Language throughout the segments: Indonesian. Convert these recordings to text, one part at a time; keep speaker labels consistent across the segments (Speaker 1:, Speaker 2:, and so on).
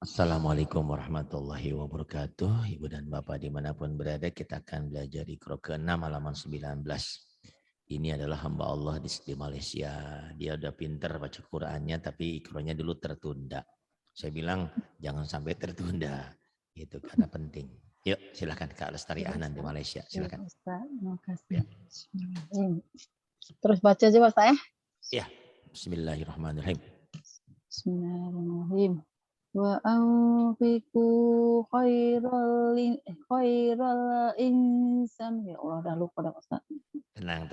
Speaker 1: Assalamualaikum warahmatullahi wabarakatuh. Ibu dan Bapak dimanapun berada, kita akan belajar Iqra ke-6 halaman 19. Ini adalah hamba Allah di Malaysia. Dia udah pinter baca Qur'annya, tapi Iqranya dulu tertunda. Saya bilang jangan sampai tertunda. Itu karena penting. Yuk silakan Kak Lestari
Speaker 2: Ya,
Speaker 1: Ahnan di Malaysia.
Speaker 2: ya,
Speaker 1: Silakan.
Speaker 2: Ustaz. Terima
Speaker 1: Ya.
Speaker 2: kasih. Terus baca aja Pak saya.
Speaker 1: Ya. Bismillahirrahmanirrahim.
Speaker 2: Bismillahirrahmanirrahim. Wa anfiqu khairal insan. Ya Allah, dah lupa dah Ustaz.
Speaker 1: Tenang.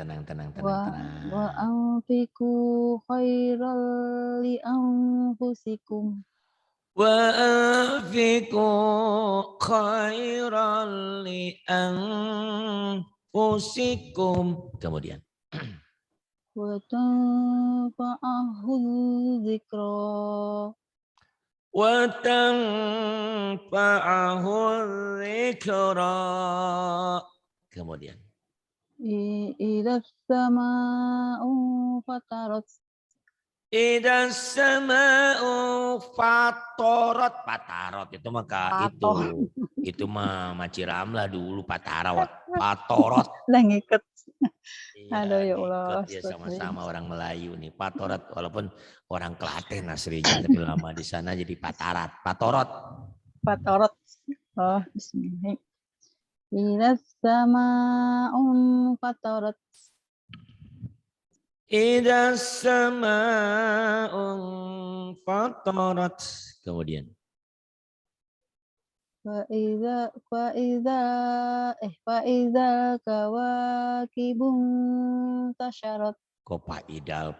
Speaker 2: Wa anfiqu khairal li anfusikum.
Speaker 1: Wa anfiqu khairan li anfusikum. Kemudian.
Speaker 2: Wa tanfa'ahu dzikra.
Speaker 1: Wa tanfa'ahu dzikra. Kemudian.
Speaker 2: Idza sama'u fatarat.
Speaker 1: Idas sama'u patarot itu maka itu mah Maci Ramlah dulu patorot
Speaker 2: Lah ngikut.
Speaker 1: iya
Speaker 2: Aduh ya
Speaker 1: ngikut
Speaker 2: Allah,
Speaker 1: ya
Speaker 2: astagfirullah.
Speaker 1: sama-sama orang Melayu nih patorot walaupun orang Klaten aslinya tapi lama di sana jadi patorot
Speaker 2: Fatorot. Oh, bismillah. Idas sama'un fatarat.
Speaker 1: Idas sama'u patarot kemudian
Speaker 2: Fa iza kawakibun tasyarat.
Speaker 1: kok Pak Idal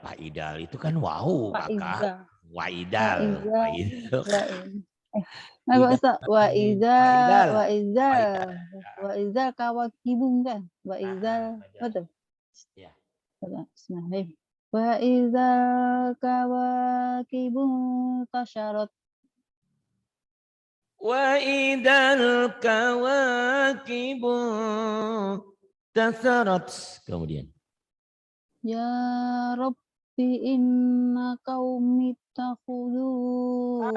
Speaker 1: itu kan wow kakak
Speaker 2: Faiza.
Speaker 1: Waidal
Speaker 2: Nah,
Speaker 1: Ida
Speaker 2: Ustaz,
Speaker 1: Pak Idal
Speaker 2: wa iza kawakibun kan? Wa iza,
Speaker 1: betul.
Speaker 2: betul.
Speaker 1: Ya.
Speaker 2: Bismillahirrahmanirrahim. Wa iza kawakibun tasyarat.
Speaker 1: Wa idal kawakibu tasarat. Kemudian.
Speaker 2: Ya Rabbi inna qaumi takhuduha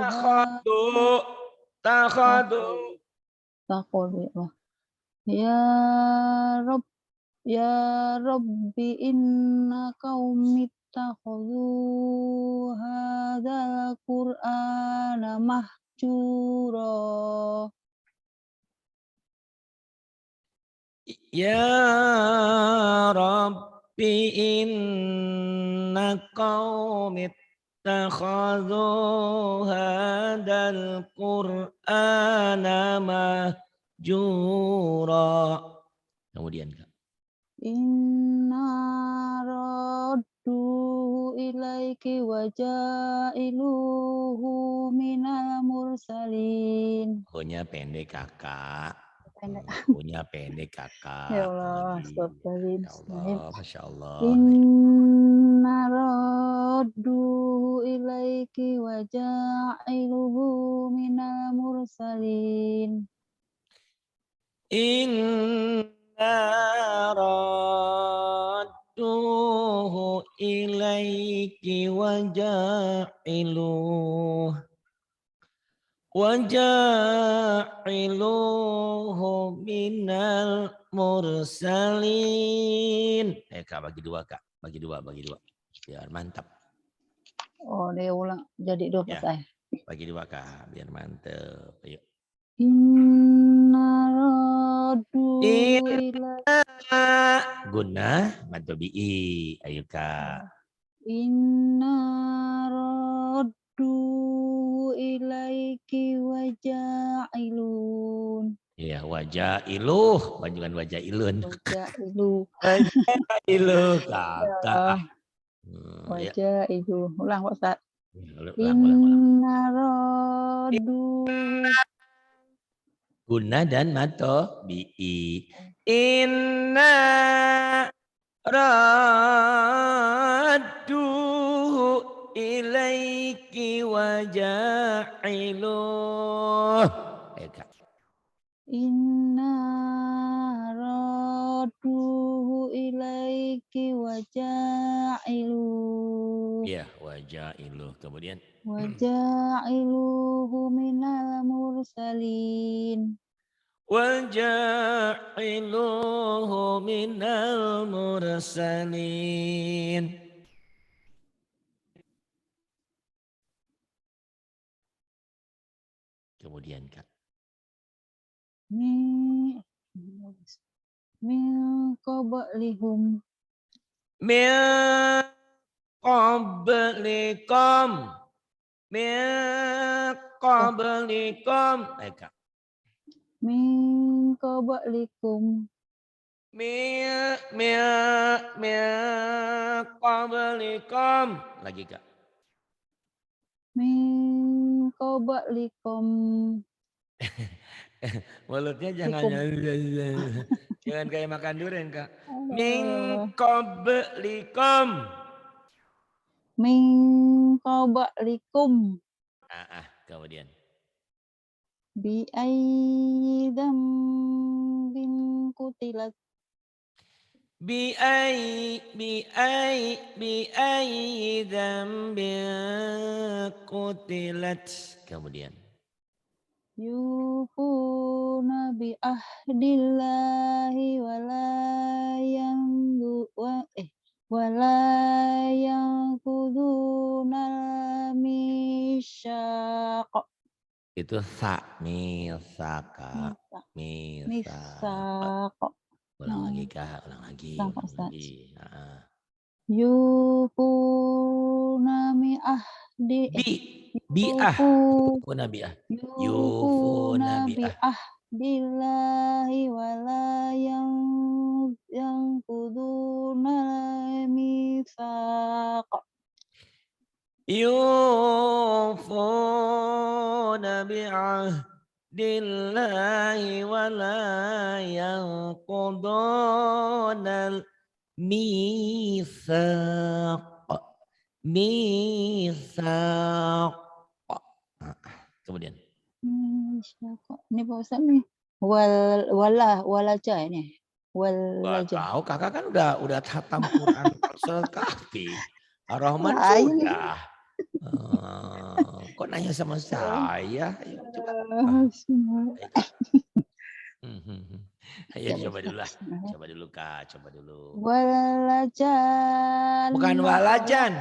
Speaker 1: Takhadu.
Speaker 2: takhulu. Ya Rabb ya Rabbi inna qaumi takhudu hadzal qur'ana mahjura.
Speaker 1: Ya Rabbi inna qaumi ittakhadhu hadal Qur'ana mahjura. Kemudian Kak.
Speaker 2: Inna raddu ilaiki wa ja'iluhu minal mursalin.
Speaker 1: Punya pendek kakak.
Speaker 2: Pendek.
Speaker 1: Punya pendek kakak.
Speaker 2: Ya Allah,
Speaker 1: Ya Allah, Masya Allah.
Speaker 2: Inna raddu ilaiki wa ja'iluhu minal mursalin.
Speaker 1: Inna radduhu ilaiki wa ja'iluhu minal mursalin. Kak bagi dua Kak, bagi dua. Biar mantap.
Speaker 2: Oh, dia ulang jadi dua pas saya.
Speaker 1: Bagi dua Kak, biar mantap. Ayo.
Speaker 2: Inna raddu ilaiki
Speaker 1: Guna matobi'i. Ayo Kak.
Speaker 2: Inna raddu ilaiki wa ja'ilun.
Speaker 1: Iya, wajah iluh, bukan wajah ilun.
Speaker 2: Waja'ilu.
Speaker 1: Wajah iluh, kakak. Ya.
Speaker 2: Waja'ilu. Ulang Pak Ustaz.
Speaker 1: Ulang.
Speaker 2: Inna raddu.
Speaker 1: Guna dan mato bi'i. Inna raddu ilaiki waja'iluh. Ayo Kak.
Speaker 2: Inna radduhu ilaiki wa ja'iluh.
Speaker 1: Iya, waja'iluh. Kemudian
Speaker 2: وجاعلوه من المرسلين
Speaker 1: وجاعلوه من المرسلين. Kemudian Kak.
Speaker 2: min qablihum
Speaker 1: Min qablikum. Min qablikum. Ayo Kak.
Speaker 2: min qablikum
Speaker 1: Min qablikum. Lagi Kak.
Speaker 2: min qablikum
Speaker 1: Mulutnya jangan jangan kayak makan durian Kak. Min
Speaker 2: Allah.
Speaker 1: qablikum.
Speaker 2: Min qablikum
Speaker 1: Kemudian.
Speaker 2: bi ayyi dzambin qutilat
Speaker 1: Bi ayyi dzambin qutilat. Kemudian.
Speaker 2: yufuna bi ahdillahi wala yanquduna misyaq
Speaker 1: Itu misaka.
Speaker 2: misaq
Speaker 1: Ulang lagi Kak, ulang lagi.
Speaker 2: Sampai
Speaker 1: Ulang lagi.
Speaker 2: yufuna bi ahdi
Speaker 1: Yufuna bi'ah.
Speaker 2: yufuna bi ahdillahi wala yanquduna mitsaq
Speaker 1: Yufuna bi'ahdillahi wa la yanqudunal mitsaq. Kemudian.
Speaker 2: Ini Pak Ustaz nih. Walaja ini. Walaja.
Speaker 1: Tahu kakak kan udah hatam Quran Kahfi. Ar-Rahman
Speaker 2: Lain.
Speaker 1: sudah. Kok nanya sama saya? Ayo, coba. Ayo coba dulu lah. Coba dulu Kak, coba dulu.
Speaker 2: Walajan.
Speaker 1: Bukan walajan.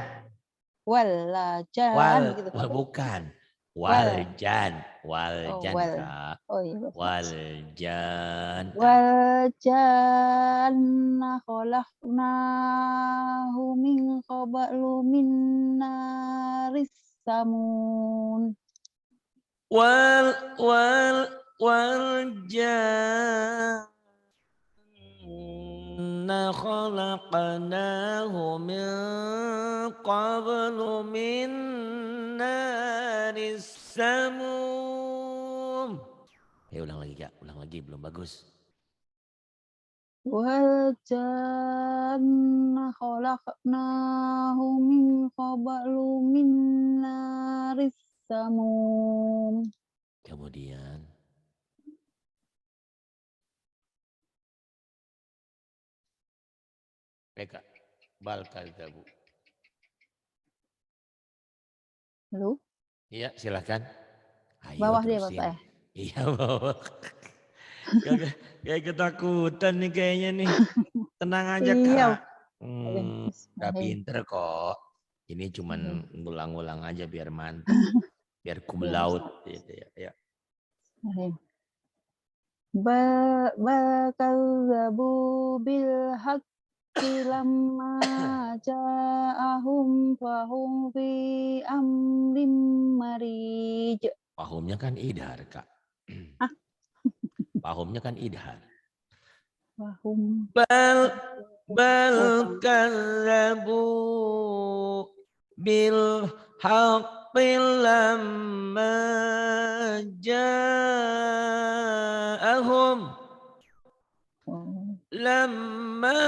Speaker 2: Walajan. Gitu,
Speaker 1: bukan. Waljan. Waljan
Speaker 2: wal.
Speaker 1: Kak.
Speaker 2: Oh iya.
Speaker 1: Waljan.
Speaker 2: Waljanna khalaqnahu min qablu min naris samun.
Speaker 1: Waljanna khalaqnahu min qablu min naris samum. Ulang lagi Kak, ulang lagi belum bagus.
Speaker 2: Waljanna khalaqnahu min qablu min naris samum.
Speaker 1: Kemudian Kak, bal kadzabu.
Speaker 2: Halo?
Speaker 1: Iya, silakan. Ayo,
Speaker 2: Bawah dia Pak saya.
Speaker 1: Iya, bawah. Kayak ketakutan nih kayaknya nih. Tenang aja Kak. Udah pinter kok. Ini cuman ngulang-ngulang aja biar mantap. Biar cum laude gitu ya.
Speaker 2: Bal kadzabu bil haqqi lamma ja'ahum fahum fi amrim marij.
Speaker 1: Fahumnya kan idhar Kak. Fahumnya kan idhar.
Speaker 2: Fahum.
Speaker 1: Bal kadzabu bil haqqi lamma ja'ahum. Lamma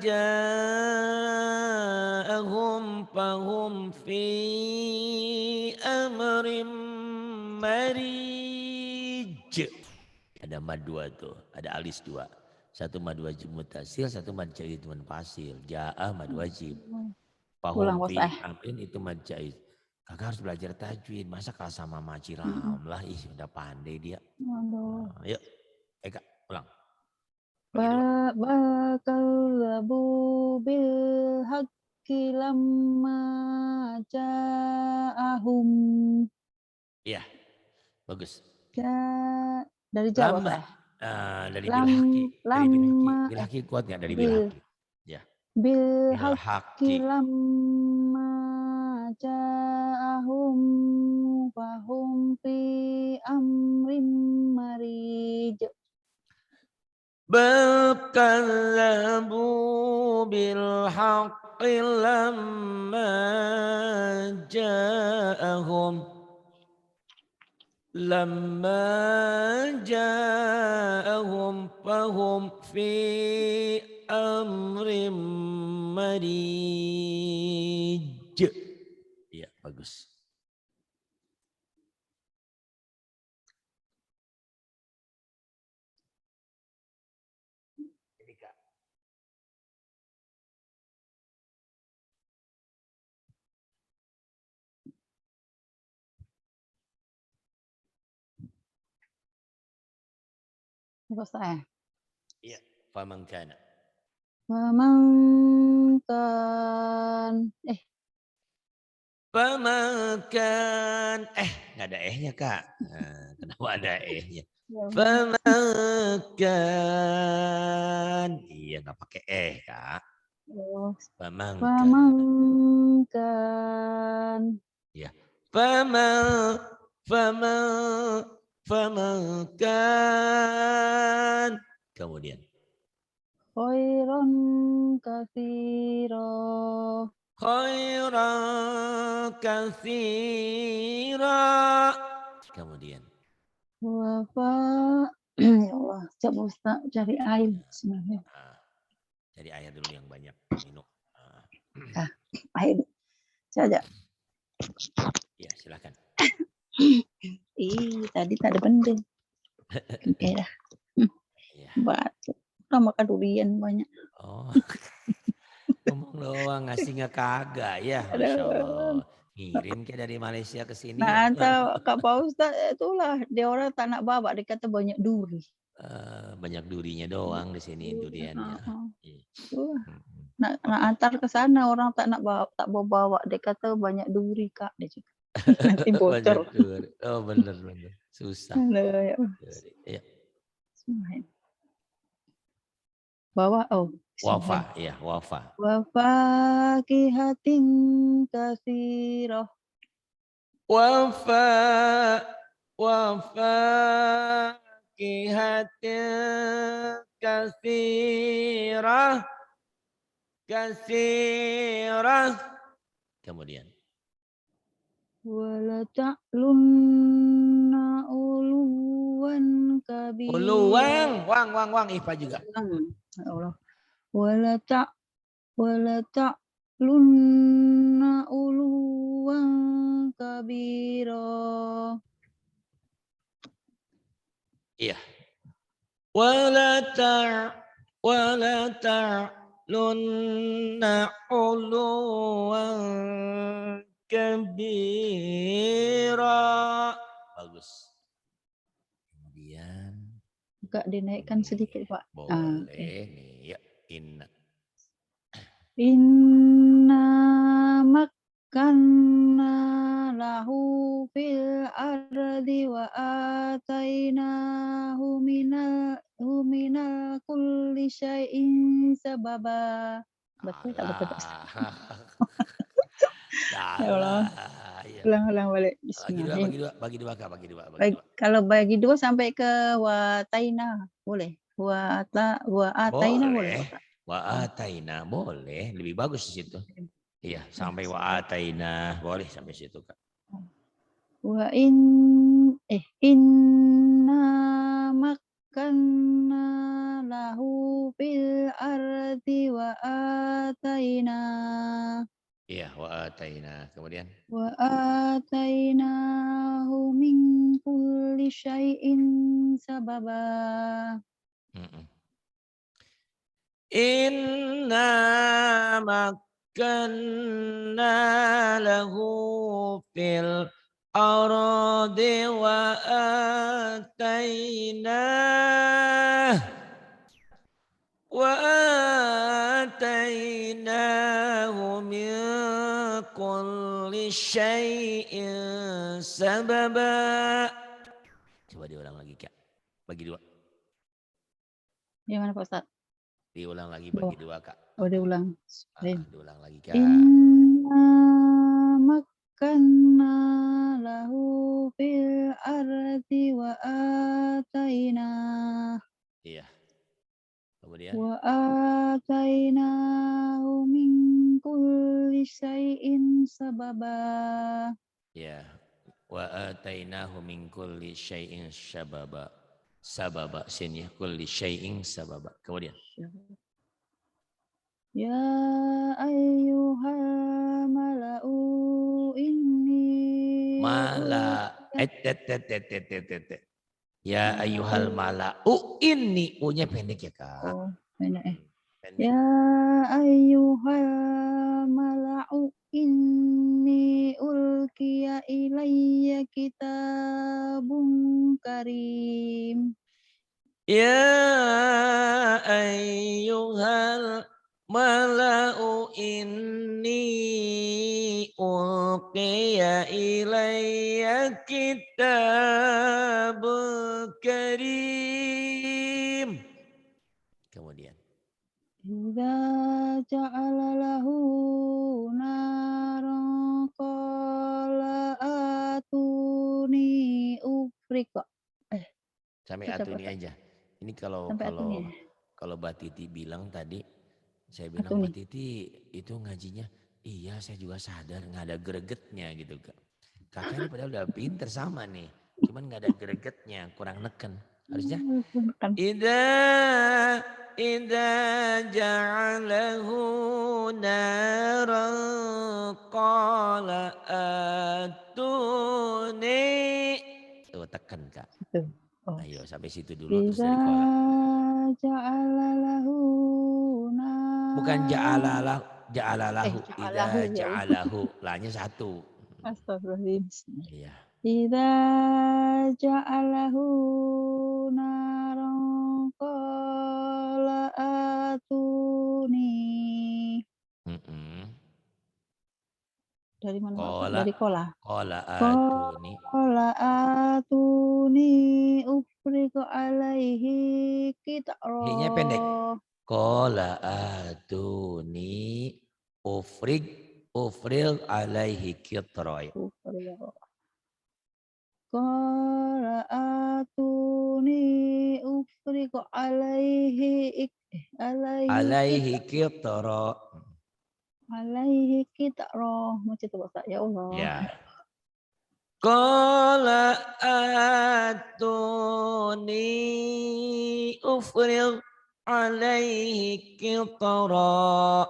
Speaker 1: ja'ahum fahum fi amrim marij. Ada mad dua tuh, ada alis dua. Satu mad wajib mutasil, satu mad jaiz munfasil. Ja'ah mad wajib. Fahum fi amrin itu mad jaiz. Kakak harus belajar tajwid. Masa kalah sama Maci Ramlah. Ih, udah pandai dia.
Speaker 2: Aduh.
Speaker 1: Yuk, Eka, ulang. Bagi dua.
Speaker 2: Bakallabu bil haqqi lamma ja'ahum.
Speaker 1: Iya, bagus.
Speaker 2: Dari Jawa
Speaker 1: Lama.
Speaker 2: Pak.
Speaker 1: Dari
Speaker 2: Lam
Speaker 1: bilhaki. Dari bilhaki.
Speaker 2: lama
Speaker 1: Bilhaki kuat nggak dari
Speaker 2: bil
Speaker 1: bilhaki? Ya.
Speaker 2: bil haqqi
Speaker 1: Bilhaki.
Speaker 2: lamma ja'ahum fahum fi amrim marij.
Speaker 1: بل كذبوا بالحق لما جاءهم فهم في أمر مريج. Iya, bagus.
Speaker 2: Terus saya.
Speaker 1: Iya, faman kana.
Speaker 2: Memangkan
Speaker 1: Pemakan nggak ada ehnya kak. Kenapa ada ehnya?
Speaker 2: ya,
Speaker 1: Pemakan. Iya nggak pakai kak. Pemakan.
Speaker 2: memangkan
Speaker 1: Ya. Pemakan. Kemudian.
Speaker 2: khairon katsira
Speaker 1: Khairan katsira. Kemudian.
Speaker 2: wafa ya Allah coba Ustaz cari air sebenarnya
Speaker 1: Jadi air dulu yang banyak minum.
Speaker 2: air saja
Speaker 1: Ya silakan.
Speaker 2: tadi tak ada penting oke dah
Speaker 1: Ya.
Speaker 2: batuk udah makan durian banyak
Speaker 1: Oh, ngomong doang ngasih nggak kagak ya, Masya
Speaker 2: aduh.
Speaker 1: Allah. Ngirim kayak dari Malaysia ke sini ya.
Speaker 2: Nah, entah Kak Pak Ustaz itulah dia orang tak nak bawa dia kata banyak duri.
Speaker 1: Banyak durinya doang di sini duriannya.
Speaker 2: Itulah. Nak antar ke sana orang tak nak bawa tak bawa dia kata banyak duri Kak dia cakap. Nanti
Speaker 1: Banyak
Speaker 2: bocor.
Speaker 1: duri. Oh bener susah.
Speaker 2: Aduh, ya.
Speaker 1: Duri. Ya.
Speaker 2: Bawa
Speaker 1: Wafa, ya wafa.
Speaker 2: wa fakihatin katsirah.
Speaker 1: Wafa, wafa kihatin kasirah, kasirah. Kemudian.
Speaker 2: Wala ta'lunna uluwan kabira.
Speaker 1: Wang, IPA juga.
Speaker 2: Ya Allah. Wala ta'lunna uluwan kabira.
Speaker 1: Iya. Wala ta'lunna uluwan kabira. Bagus. Kemudian.
Speaker 2: Agak dinaikkan sedikit Pak.
Speaker 1: Boleh nih. Ya.
Speaker 2: Inna makkanna lahu fil ardi wa atainahu minal kulli syai'in sababa. Betul tak betul Pak? Ya Allah.
Speaker 1: Ya.
Speaker 2: Ulang balik.
Speaker 1: Bagi dua Kak, bagi dua.
Speaker 2: Kalau bagi dua sampai ke wa taina boleh. Wa ataina boleh Pak.
Speaker 1: Wa ataina boleh, lebih bagus di situ. Iya, sampai wa ataina boleh sampai situ Kak.
Speaker 2: Inna makkanna lahu fil ardi wa ataina.
Speaker 1: Iya, wa ataina. Kemudian
Speaker 2: Wa atainahu min kulli syai'in sababa.
Speaker 1: Inna مكنا له في الأرض وآتيناه من كل شيء سببا. Coba diulang lagi Kak, bagi 2.
Speaker 2: Yang mana Pak Ustadz?
Speaker 1: Diulang lagi bagi 2 Kak.
Speaker 2: Oh diulang.
Speaker 1: Diulang lagi Kak.
Speaker 2: Inna makkanna lahu fil ardi wa ataina.
Speaker 1: Iya. Kemudian.
Speaker 2: Wa atainahu min kulli syai'in sababa.
Speaker 1: Ya. Wa atainahu min kulli syai'in sababa. Sababa sini ya, kulli syai'in sababa. Kemudian.
Speaker 2: Ya ayyuhal mala'u inni
Speaker 1: Ya ayyuhal mala'u inni. U-nya pendek ya Kak.
Speaker 2: Oh, pendek.
Speaker 1: Pendek.
Speaker 2: Ya ayyuhal mala'u inni ulqiya ilayya kitabun karim.
Speaker 1: Ya ayyuhal mala'u inni ulqiya ilayya kitabun karim. Kemudian.
Speaker 2: Idza ja'ala lahu naran qala atuni ufriqa.
Speaker 1: Sampai atuni aja. Ini kalau Mbak Titi bilang tadi, saya bilang Mbak Titi itu ngajinya, iya saya juga sadar nggak ada gregetnya gitu Kak. Kakak ini padahal udah pinter sama nih, cuman nggak ada gregetnya, kurang neken. Harusnya Idza ja'alahu naran qala atuni. Tuh tekan Kak. Ayo sampai situ dulu terus dari kola.
Speaker 2: Ja'alalahu
Speaker 1: Bukan ja'alalahu, idza ja'alahu, lahnya 1.
Speaker 2: Astagfirullahaladzim.
Speaker 1: Iya.
Speaker 2: Idza ja'alahu naran qala atuni. Dari mana Pak? Dari kola.
Speaker 1: Qala atuni.
Speaker 2: Qala atuni ufriqu alaihi qit'ra.
Speaker 1: Hi-nya pendek. Qala atuni ufril alaihi qit'ra.
Speaker 2: Qala atuni ufriqu alaihi
Speaker 1: qit'ra.
Speaker 2: Alaihi qit'ra. Macam itu Pak, ya Allah.
Speaker 1: Ya. Qala atuni ufril alaihi qit'ra.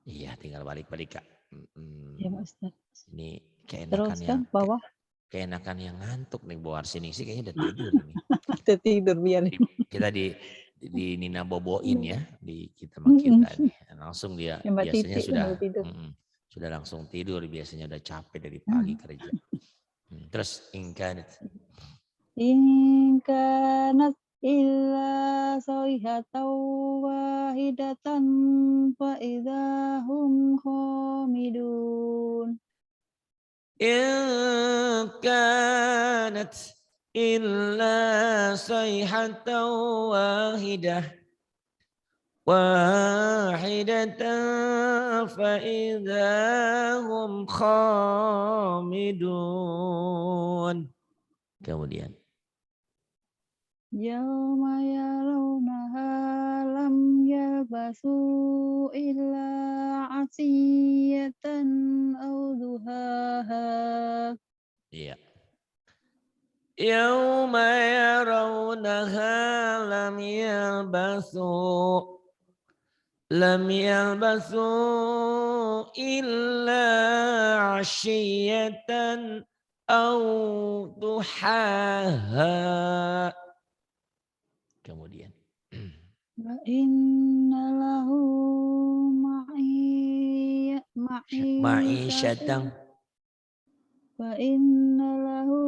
Speaker 1: Iya, tinggal balik-balik Kak.
Speaker 2: Ya Pak Ustaz.
Speaker 1: Ini keenakan yang
Speaker 2: bawah.
Speaker 1: Keenakan yang ngantuk nih Boar sini sih kayaknya udah tidur ini.
Speaker 2: Udah tidur biar.
Speaker 1: Kita di Nina boboin ya di kita nih. Langsung dia biasanya sudah langsung tidur, biasanya udah capek dari pagi kerja. Terus ingkanat
Speaker 2: illa sayhatan wahidatan fa idahum khamidun.
Speaker 1: In kanat illa sayhatan wahidatan fa idahum khamidun. Kemudian
Speaker 2: Yauma yarawnaha lam yalbasu illa asiyatan aw duhaha.
Speaker 1: Iya. Yauma yarawnaha lam yalbasu illa ashiyatan aw duhaha. Kemudian
Speaker 2: Wa inna lahu
Speaker 1: Ma'isyatan.
Speaker 2: Fa inna lahu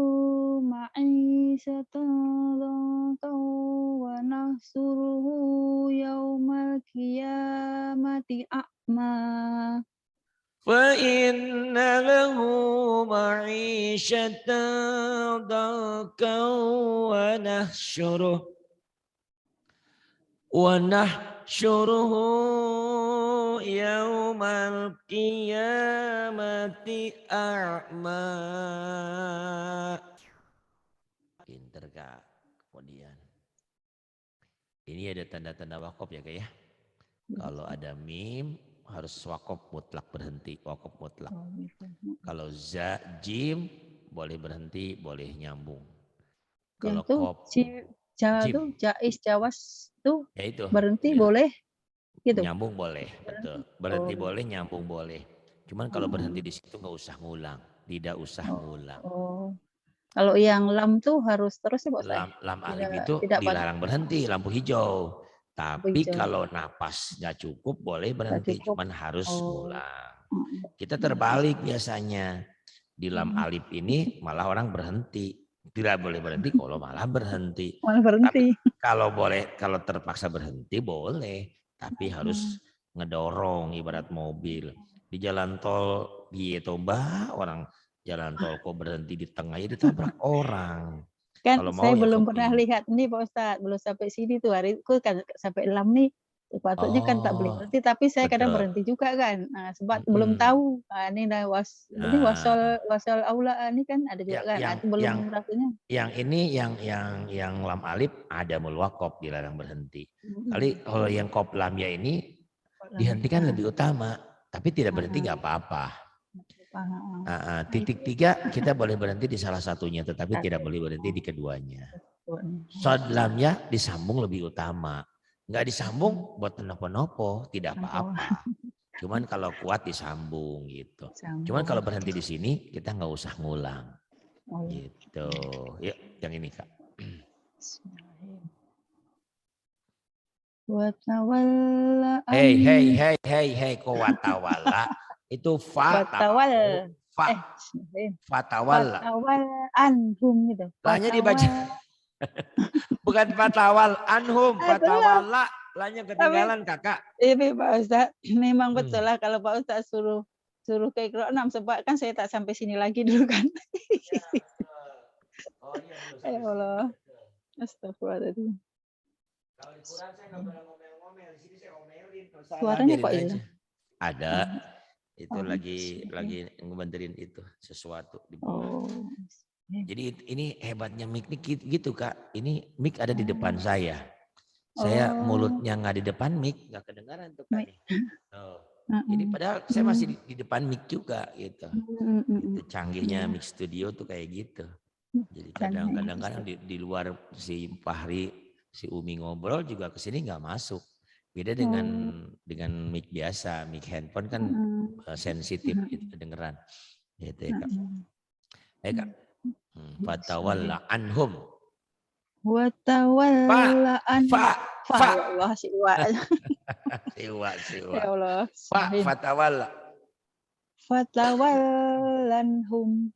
Speaker 2: ma'isatan dhankan wa nahsuruhu yaumal qiyamati a'ma.
Speaker 1: Fa inna lahu ma'isyatan dhankan wa nahsyuruhu yaumal qiyamati a'ma. Pinter Kak. Kemudian ini ada tanda-tanda wakaf ya Kak ya. Kalau ada mim harus wakaf mutlak, berhenti, wakaf mutlak. Kalau za, jim boleh berhenti, boleh nyambung. Kalau kop,
Speaker 2: tuh jais jawas tuh
Speaker 1: ya itu,
Speaker 2: berhenti
Speaker 1: ya.
Speaker 2: boleh gitu.
Speaker 1: Nyambung boleh, betul. Berhenti boleh, nyambung boleh. Cuman kalau berhenti di situ nggak usah ngulang, tidak usah ngulang.
Speaker 2: Kalau yang lam tuh harus terus ya Pak Ustaz?
Speaker 1: Lam alif itu dilarang berhenti, lampu hijau. Tapi kalau napas nggak cukup boleh berhenti, cuman harus ngulang. Kita terbalik biasanya. Di lam alif ini malah orang berhenti. Tidak boleh berhenti kalau malah berhenti. Tapi kalau terpaksa berhenti boleh. Tapi harus ngedorong ibarat mobil. Di jalan tol Toba orang jalan tol kok berhenti di tengah ya ditabrak orang.
Speaker 2: Kan kalau saya belum pernah lihat nih Pak Ustadz, belum sampai sini tuh hariku kan sampai 6 nih. Sepatutnya kan tak boleh berhenti, tapi saya kadang berhenti juga kan. Nah, sebab belum tahu. Nah, ini wasal aula ini kan ada juga kan. Belum rasanya.
Speaker 1: Yang ini yang lam alif ada mulwaqaf dilarang berhenti. Kali kalau yang qaf lam ya ini dihentikan lebih utama, tapi tidak berhenti nggak apa-apa. Titik 3 kita boleh berhenti di salah satunya, tetapi tidak boleh berhenti di keduanya. Shad lamnya disambung lebih utama. Nggak disambung buat nopo-nopo, tidak apa-apa. Cuman kalau kuat disambung gitu. Cuman kalau berhenti di sini kita nggak usah ngulang. Gitu. Yuk, yang ini Kak.
Speaker 2: Watawalla.
Speaker 1: Hei, kok watawalla? Itu fatawal
Speaker 2: anhum gitu.
Speaker 1: Lahnya dibaca. Bukan fatawal anhum, fatawala. Lahnya ketinggalan Kakak.
Speaker 2: Ini Pak Ustaz, memang betul lah kalau Pak Ustaz suruh ke Iqra 6 sebab kan saya tak sampai sini lagi dulu kan. Ya Allah. Astagfirullahaladzim.
Speaker 1: Kalau di Quran saya nggak pernah ngomel-ngomel, di sini saya ngomelin.
Speaker 2: Suaranya kok hilang?
Speaker 1: Ada. Itu lagi ngebantuin itu sesuatu di bawah. Jadi ini hebatnya mic nih gitu Kak. Ini mic ada di depan saya. Saya mulutnya nggak di depan mic, nggak kedengaran tuh Kak. Jadi padahal saya masih di depan mic juga gitu. Itu canggihnya mic studio tuh kayak gitu. Jadi kadang-kadang di luar si Fahri, si Umi ngobrol juga kesini nggak masuk. Beda dengan mic biasa, mic handphone kan sensitif itu kedengeran. Gitu ya Kak. Kak. Fatawalla anhum.
Speaker 2: Watawalla anhum.
Speaker 1: Fa.
Speaker 2: Ya Allah, siwa.
Speaker 1: Ya Allah. Fatawalla.
Speaker 2: Fatawallanhum.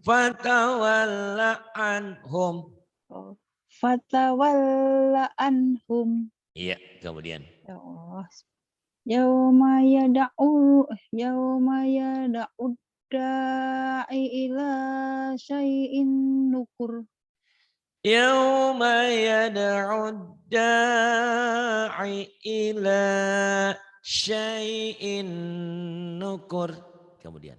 Speaker 1: Fatawalla anhum.
Speaker 2: Fatawalla anhum.
Speaker 1: Iya, kemudian.
Speaker 2: Ya Allah. Yauma yada'u da'i ila syai'in nukur.
Speaker 1: Yauma yada'u da'i ila syai'in nukur. Kemudian.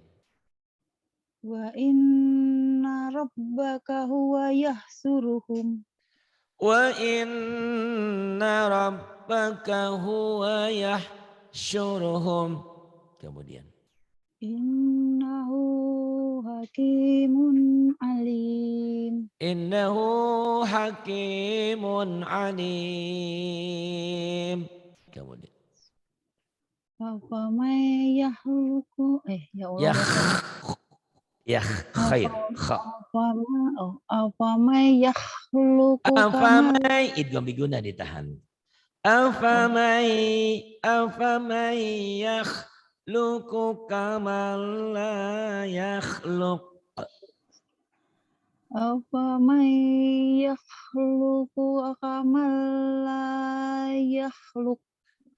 Speaker 2: Wa inna rabbaka huwa yahsuruhum.
Speaker 1: Wa inna rabbaka huwa yahsyuruhum. Kemudian.
Speaker 2: Innahu hakimun alim.
Speaker 1: Innahu hakimun alim. Kemudian.
Speaker 2: Afamay yahluku. Ya Allah.
Speaker 1: Ya khair.
Speaker 2: Afamay yahluku.
Speaker 1: Afamay idgham biguna ditahan. Afamai yakhluqu kaman la yakhluq.
Speaker 2: Afaman yakhluqu kaman la yakhluq.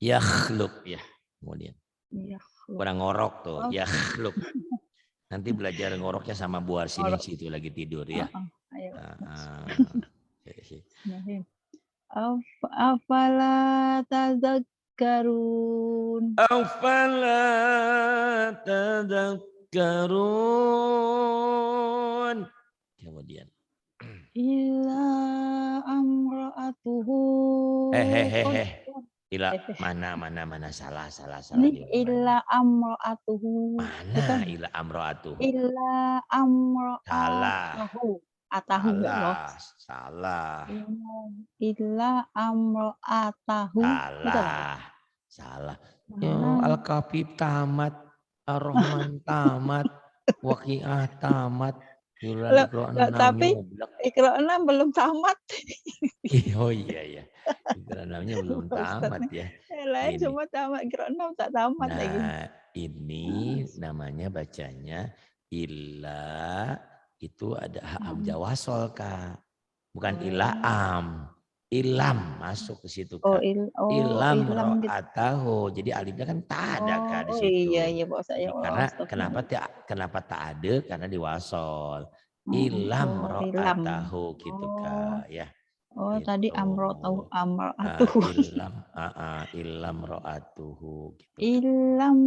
Speaker 1: Yakhluq ya. Kemudian
Speaker 2: Yakhluq.
Speaker 1: kurang ngorok tuh, yakhluq. Nanti belajar ngoroknya sama Bu Arsiningsi itu lagi tidur ya.
Speaker 2: Ayo. Afala tadzakkarun.
Speaker 1: Afala tadzakkarun. Kemudian
Speaker 2: Illa amra'atuhu.
Speaker 1: Ila mana salah
Speaker 2: Ini
Speaker 1: di
Speaker 2: illa amra'atuhu.
Speaker 1: mana
Speaker 2: Bukan.
Speaker 1: ila amro'atuhu.
Speaker 2: Illa amra'atahu. Atahu ya Allah.
Speaker 1: Salah.
Speaker 2: Illa amra'atahu. Betul.
Speaker 1: Salah. Al-Kafif tamat, Ar-Rahman tamat, Waqiah tamat,
Speaker 2: Tapi Iqra 6 belum tamat.
Speaker 1: Oh iya. Iqra 6-nya belum tamat ya.
Speaker 2: Lain semua tamat, Iqra 6 tak tamat lagi.
Speaker 1: Nah, ini namanya bacanya illa, itu ada hamzah wasol, Kak. Bukan ilaam. Ilam masuk ke situ, Kak. Ilam ro'atahu. Jadi alifnya kan tak ada, Kak, di situ.
Speaker 2: Iya, Pak Ustaz.
Speaker 1: Karena kenapa tak ada? Karena diwasol. Ilam ro'atahu gitu, Kak, ya.
Speaker 2: Oh,
Speaker 1: gitu.
Speaker 2: tadi amra'atuhu.
Speaker 1: Ilam ro'atuhu gitu.
Speaker 2: Ilam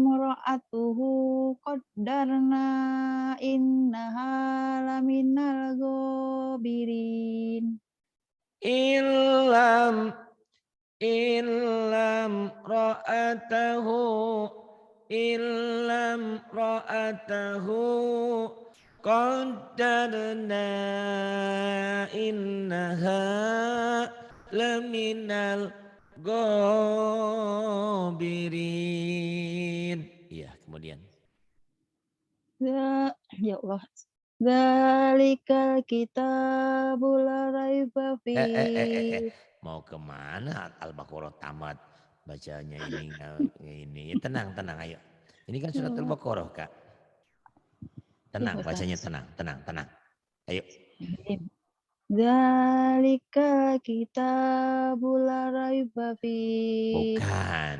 Speaker 2: ro'atuhu qaddarna innaha laminal ghabirin.
Speaker 1: Ilam ro'atahu qaddarna innaha laminal ghabirin. Iya, kemudian.
Speaker 2: Ya Allah. Zalikal kitabul la raiba fihi.
Speaker 1: Mau kemana? Al-Baqarah tamat bacanya ini. Tenang, ayo. Ini kan surat Al-Baqarah, Kak. Tenang, bacanya tenang. Ayo.
Speaker 2: Zalika kitabul la raiba fihi.
Speaker 1: Bukan.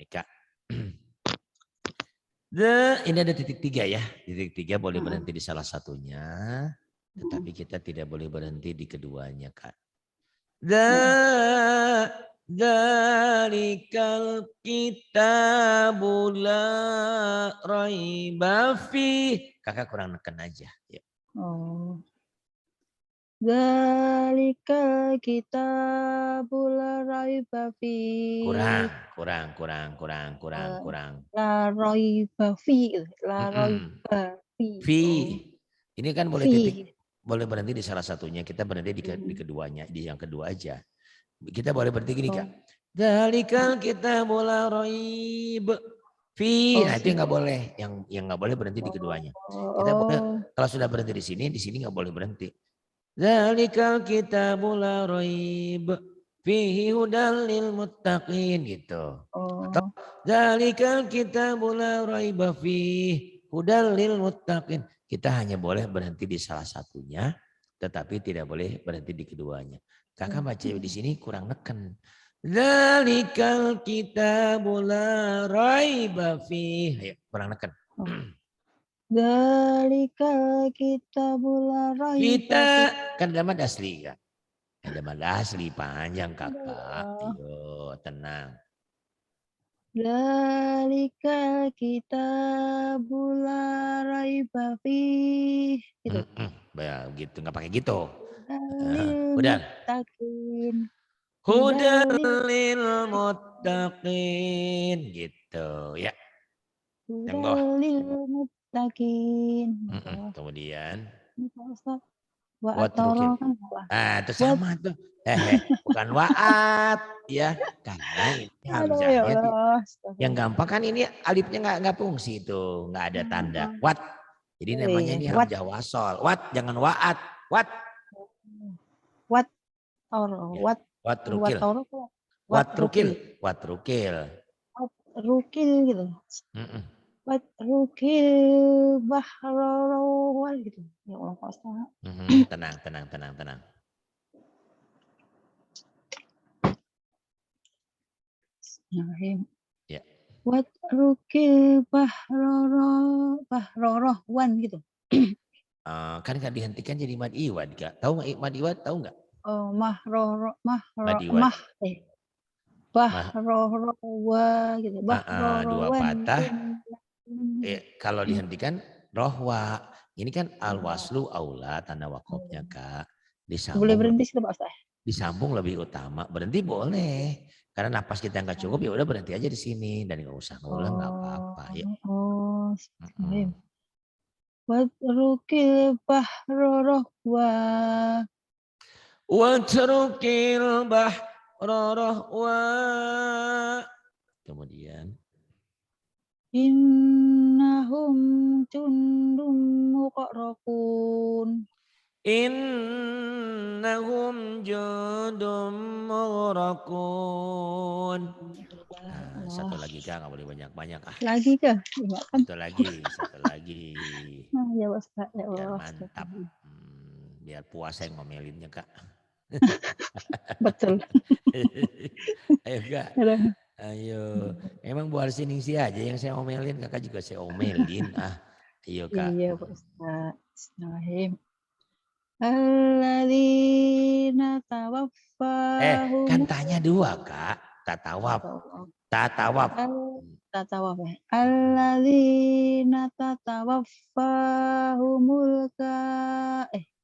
Speaker 1: Kak. Ini ada titik 3 ya. Titik 3 boleh berhenti di salah satunya. Tetapi kita tidak boleh berhenti di keduanya, Kak. Dzalikal kitabul la raiba fih. Kakak kurang neken aja. Ya.
Speaker 2: Oh. Dzalikal kitabul la raiba fihi.
Speaker 1: Kurang.
Speaker 2: La raiba fihi. La raiba fihi.
Speaker 1: Ini kan boleh titik, boleh berhenti di salah satunya. Kita berhenti di keduanya, di yang kedua aja. Kita boleh berhenti gini, Kak. Dzalikal kitabul la raiba fih. Nah, itu yang nggak boleh. Yang nggak boleh berhenti di keduanya. Kita boleh, kalau sudah berhenti di sini nggak boleh berhenti. Dzalikal kitabul la raiba fihi hudal lil muttaqin gitu. Atau dzalikal kitabul la raiba fihi hudal lil muttaqin. Kita hanya boleh berhenti di salah satunya, tetapi tidak boleh berhenti di keduanya. Kakak baca di sini kurang neken. Dzalikal kitabul la raiba fihi. Ayo, kurang neken.
Speaker 2: Dzalika kitabul la raiba
Speaker 1: Kita kan ada mad asli, Kak. Ada mad asli panjang, Kakak. Ayo, tenang.
Speaker 2: Dzalika kitabul la raiba fihi. Gitu.
Speaker 1: Gitu, enggak pakai gitu. Udah.
Speaker 2: Hudal
Speaker 1: lil muttaqin gitu ya.
Speaker 2: Hudal lil muttaqin.
Speaker 1: Kemudian
Speaker 2: Wa'atoro kan
Speaker 1: itu sama tuh. Bukan wa'at ya. Karena ini hamzahnya yang gampang kan ini alifnya enggak fungsi itu, enggak ada tanda. Wat. Jadi namanya ini hamzah wasol. Wat, jangan wa'at. Wat.
Speaker 2: Wat. Wat.
Speaker 1: Watrukil.
Speaker 2: Watrukil.
Speaker 1: Watrukil. Watrukil.
Speaker 2: Watrukil gitu. Watrukil bahrorowal gitu. Ya Allah Pak Ustaz.
Speaker 1: Tenang. Ya.
Speaker 2: Watrukil bahrorowan gitu.
Speaker 1: Kan nggak dihentikan jadi mad iwad, Kak. Tahu nggak mad iwad? Tahu nggak?
Speaker 2: Oh,
Speaker 1: Mad iwad.
Speaker 2: bahrorowa gitu.
Speaker 1: Dua
Speaker 2: Bahrorowan.
Speaker 1: patah. Kalau dihentikan rohwa. Ini kan al-waslu aula tanda wakofnya, Kak.
Speaker 2: Boleh
Speaker 1: Disambung
Speaker 2: berhenti
Speaker 1: lebih.
Speaker 2: situ Pak Ustaz?
Speaker 1: Disambung lebih utama. Berhenti boleh. Karena napas kita nggak cukup, ya udah berhenti aja di sini dan nggak usah ngulang, nggak apa-apa. Ya.
Speaker 2: Watrukil bahrorowa.
Speaker 1: Watrukil bahrorohwa. Kemudian.
Speaker 2: Innahum jundum muqarrabun.
Speaker 1: Innahum jundum mughrakun. Satu lagi Kak, nggak boleh banyak-banyak.
Speaker 2: Lagi kah?
Speaker 1: Satu lagi.
Speaker 2: Nah, ya Ustaz, ya
Speaker 1: Biar
Speaker 2: Allah.
Speaker 1: mantap. Biar puasa yang ngomelinnya Kak.
Speaker 2: Betul.
Speaker 1: Ayo Kak. Ayo. Emang Bu Arsiningsi aja yang saya omelin, Kakak juga saya omelin. Ayo Kak.
Speaker 2: Iya Pak Ustaz. Bismillahirrahmanirrahim. Alladzina tawaffahum.
Speaker 1: Kan tanya dua Kak. Tatawab.
Speaker 2: Tatawaf ya. Alladzina tatawaffahumul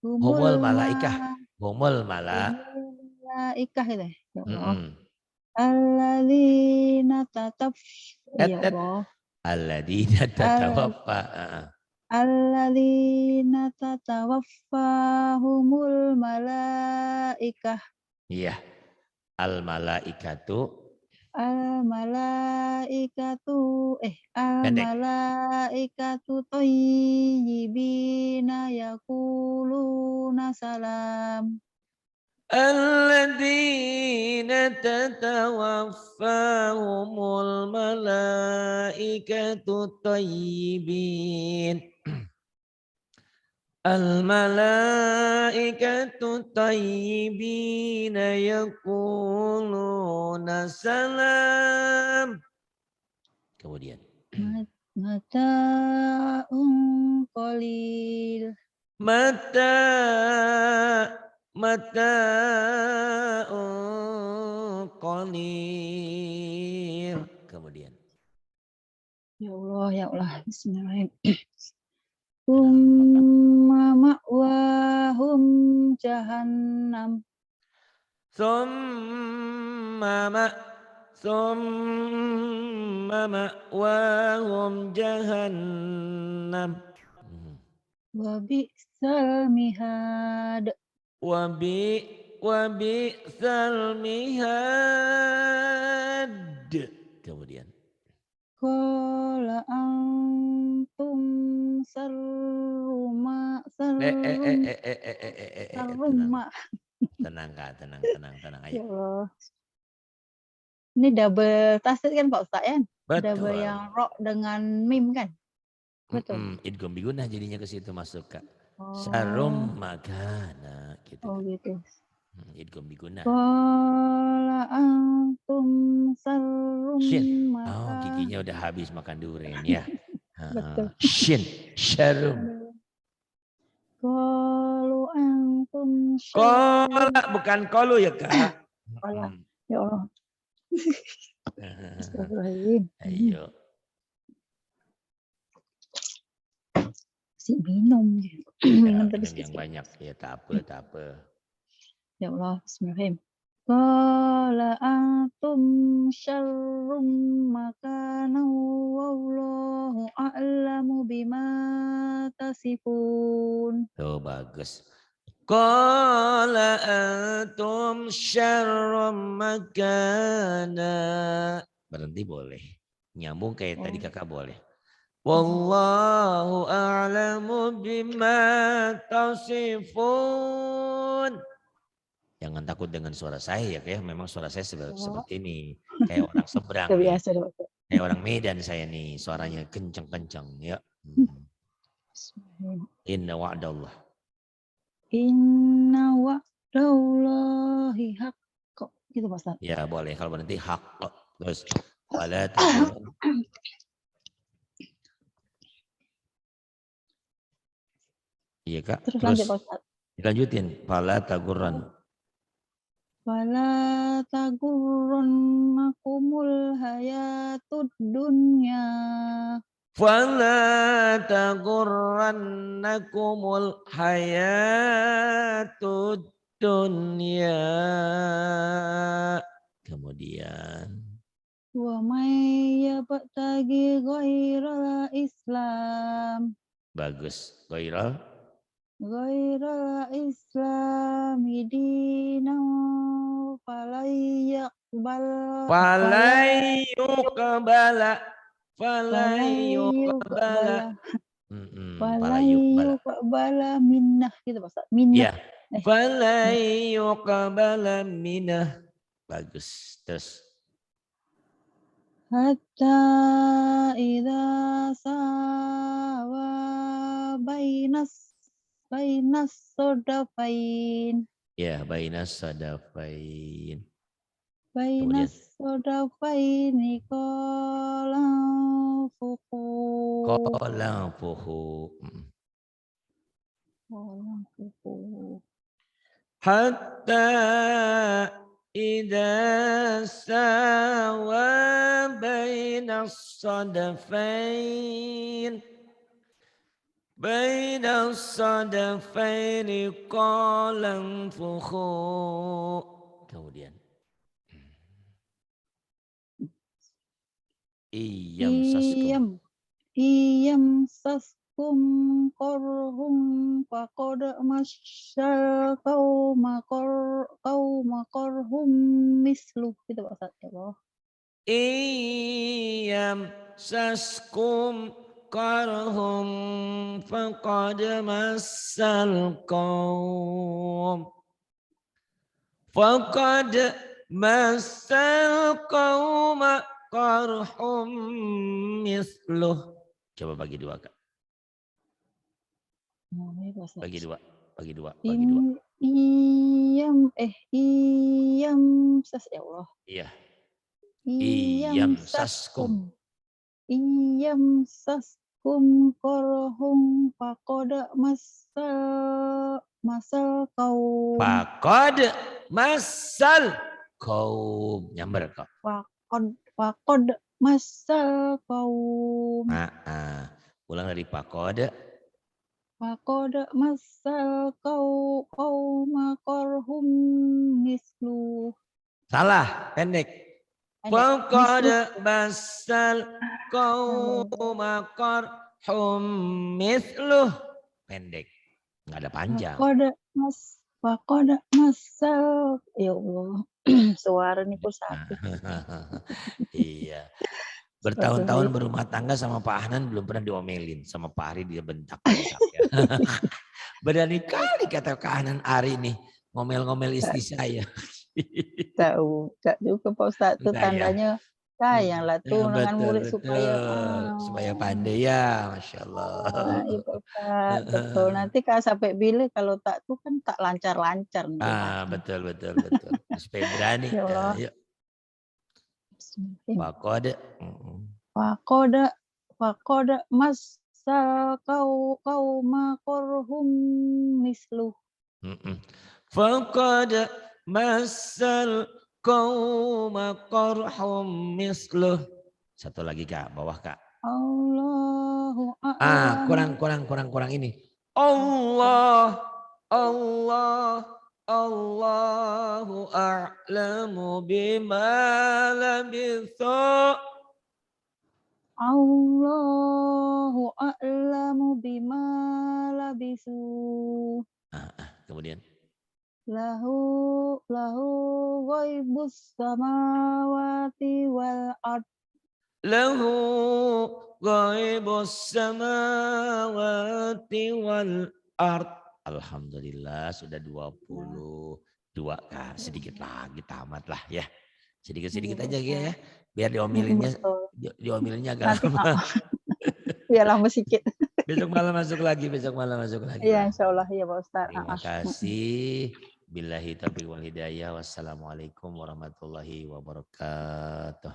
Speaker 1: Humul malaikah. Humul
Speaker 2: malaikah itu ya Allah. Alladzina ya Allah.
Speaker 1: Alladzina tatawaffa.
Speaker 2: Alladzina tatawaffahumul malaikah.
Speaker 1: Iya. Al malaikatu.
Speaker 2: Al malaikatu thayyibina yaquluna salam.
Speaker 1: Alladzina tatawaffahumul malaikatu thayyibin. Al-malaikatu tayyibina yaquluna salam. Kemudian.
Speaker 2: Mata'un qalil.
Speaker 1: Mata'un qalil. Kemudian.
Speaker 2: Ya Allah, bismillahirrahmanirrahim. Summa ma'wahum jahannam.
Speaker 1: Summa ma'wahum jahannam.
Speaker 2: Wa bi'sal mihad.
Speaker 1: Wa bi'sal mihad. Kemudian.
Speaker 2: Qala antum sarruma.
Speaker 1: Tenang Kak, tenang. Ayo.
Speaker 2: Ya Allah. Ini double tasdid kan Pak Ustaz ya?
Speaker 1: Betul.
Speaker 2: Double yang ro dengan mim kan? Betul.
Speaker 1: Idgham bigunah jadinya ke situ masuk Kak. Sarum makana gitu.
Speaker 2: Oh gitu.
Speaker 1: Idgham bigunah.
Speaker 2: Qala antum sarrum
Speaker 1: makana. Giginya udah habis makan durian ya.
Speaker 2: Betul.
Speaker 1: Shin, syarum.
Speaker 2: Qalu antum
Speaker 1: Qala bukan qalu ya Kak.
Speaker 2: Qala. Ya Allah. Astagfirullahaladzim.
Speaker 1: Ayo.
Speaker 2: Si minum.
Speaker 1: Minum yang banyak ya tak apa.
Speaker 2: Ya Allah, bismillahirrahmanirrahim. Qala antum syarrum makana wallahu a'lamu bima tasifun.
Speaker 1: Tuh bagus. Qala antum syarrum makana. Berhenti boleh. Nyambung kayak tadi Kakak boleh. Wallahu a'lamu bima tasifun. Yang Jangan takut dengan suara saya ya. Memang suara saya seperti ini. Kayak orang seberang nih.
Speaker 2: Biasa deh, Pak Ustadz.
Speaker 1: Kayak orang Medan saya nih. Suaranya kenceng-kenceng ya. Inna wa'dallah.
Speaker 2: Inna wa'dallahi haqq. Gitu Pak Ustadz.
Speaker 1: Ya boleh. Kalau nanti hak. Terus. Wala tagurran. Iya Kak.
Speaker 2: Terus lanjut Pak Ustadz.
Speaker 1: Dilanjutin. Fala tagurran.
Speaker 2: Fala tagurrannakumul hayatud dunya.
Speaker 1: Fala tagurrannakumul hayatud dunya. Kemudian.
Speaker 2: Wa may yabtaghi ghairal Islam.
Speaker 1: Bagus. Ghairal
Speaker 2: Islami dinan falayaqbal
Speaker 1: Falayuqbala.
Speaker 2: falayuqbala minnah gitu Pak Ustaz. Minnah.
Speaker 1: Ya. Falayuqbala minnah. Bagus. Terus.
Speaker 2: Hatta idza sawa bainas sodafain.
Speaker 1: Ya, bainas sodafain.
Speaker 2: Bainas sodafaini qalan fuhu.
Speaker 1: Hatta idza sawa bainas sodafain. Bainas sodafaini qalan fuhu. Kemudian. Iyam
Speaker 2: saskum korhum faqad masyal qauma korhum mislu gitu Pak Ustaz. Ya Allah.
Speaker 1: Iyam saskum korhum faqad masyal qaum. Faqad masyal qauma qarhum misluh. Coba bagi dua Kak. Bagi dua.
Speaker 2: Iyam sas ya Allah.
Speaker 1: Iya.
Speaker 2: Iyam saskum korhum faqad masal kaum.
Speaker 1: Faqad masal kaum. Nyamber Kak.
Speaker 2: Faqad masal kaum.
Speaker 1: Ulang dari faqad.
Speaker 2: Faqad masal kaum korhum mislu.
Speaker 1: Salah, pendek. Faqad masal kaum korhum mislu. Pendek. Enggak ada panjang.
Speaker 2: Faqad masal. Ya Allah. Suara nih pun sakit.
Speaker 1: Iya. Bertahun-tahun berumah tangga sama Pak Ahnan belum pernah diomelin. Sama Pak Ari dia bentak-bentak ya. Berani kali kata Pak Ahnan Ari nih. Ngomel-ngomel istri saya.
Speaker 2: Tahu. Tak juga Pak Ustadz. Itu tandanya sayang lah tuh dengan murid
Speaker 1: supaya pandai ya. Masya Allah.
Speaker 2: Iya Pak Ustadz. Betul. Nanti kalau sampai bila kalau tak tuh kan tak lancar-lancar.
Speaker 1: Betul. Supaya berani.
Speaker 2: Ya Allah. Faqad masal qauma korhum mislu.
Speaker 1: Faqad masal qauma korhum mislu. Satu lagi Kak, bawah Kak.
Speaker 2: Allahu a'lam.
Speaker 1: Kurang ini. Allahu a'lamu bima labithu.
Speaker 2: Allahu a'lamu bima labisu.
Speaker 1: Kemudian.
Speaker 2: Lahu ghaibus samawati wal ard.
Speaker 1: Lahu ghaibus samawati wal ard. Alhamdulillah sudah 20. 2 Kak, sedikit lagi tamat lah ya. Sedikit-sedikit
Speaker 2: Iya,
Speaker 1: aja
Speaker 2: Pak
Speaker 1: ya.
Speaker 2: Ustadz.
Speaker 1: Biar diomilinnya
Speaker 2: Betul.
Speaker 1: diomilinnya agak
Speaker 2: Nanti
Speaker 1: lama.
Speaker 2: biar lama sedikit.
Speaker 1: Besok malam masuk lagi
Speaker 2: Iya,
Speaker 1: lah.
Speaker 2: insyaallah ya Pak Ustadz.
Speaker 1: Terima kasih. Billahi taufiq wal hidayah. Wassalamualaikum warahmatullahi wabarakatuh.